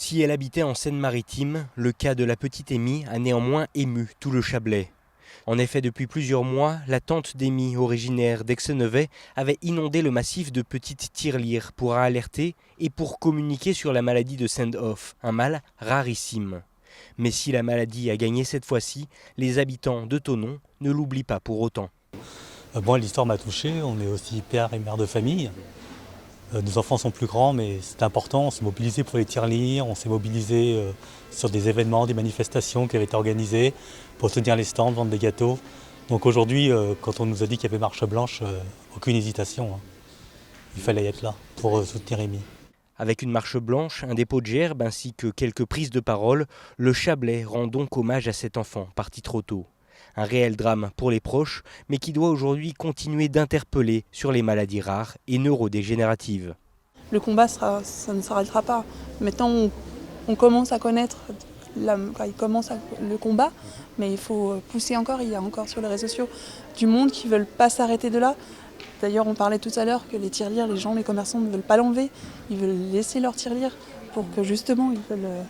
Si elle habitait en Seine-Maritime, le cas de la petite Amy a néanmoins ému tout le Chablais. En effet, depuis plusieurs mois, la tante d'Amy, originaire d'Aix-Nevais, avait inondé le massif de petites tirelires pour alerter et pour communiquer sur la maladie de Send-Off, un mal rarissime. Mais si la maladie a gagné cette fois-ci, les habitants de Thonon ne l'oublient pas pour autant. Moi, l'histoire m'a touché. On est aussi père et mère de famille. Nos enfants sont plus grands, mais c'est important. On s'est mobilisé pour les tirelires, on s'est mobilisé sur des événements, des manifestations qui avaient été organisées pour soutenir les stands, vendre des gâteaux. Donc aujourd'hui, quand on nous a dit qu'il y avait marche blanche, aucune hésitation. Il fallait être là pour soutenir Amy. Avec une marche blanche, un dépôt de gerbes ainsi que quelques prises de parole, le Chablais rend donc hommage à cet enfant parti trop tôt. Un réel drame pour les proches, mais qui doit aujourd'hui continuer d'interpeller sur les maladies rares et neurodégénératives. Le combat, ça ne s'arrêtera pas. Maintenant, on commence à connaître, il commence le combat, mais il faut pousser encore. Il y a encore sur les réseaux sociaux du monde qui ne veulent pas s'arrêter de là. D'ailleurs, on parlait tout à l'heure que les tirelires, les commerçants ne veulent pas l'enlever. Ils veulent laisser leurs tirelires pour que justement, ils veulent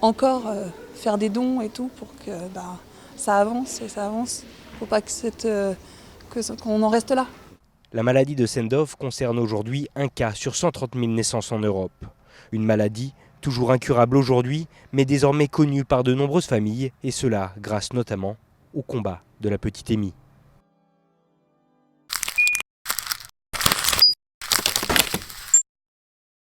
encore faire des dons et tout pour que ça avance et ça avance. Il ne faut pas qu'on en reste là. La maladie de Send-Off concerne aujourd'hui un cas sur 130 000 naissances en Europe. Une maladie toujours incurable aujourd'hui, mais désormais connue par de nombreuses familles, et cela grâce notamment au combat de la petite Amy.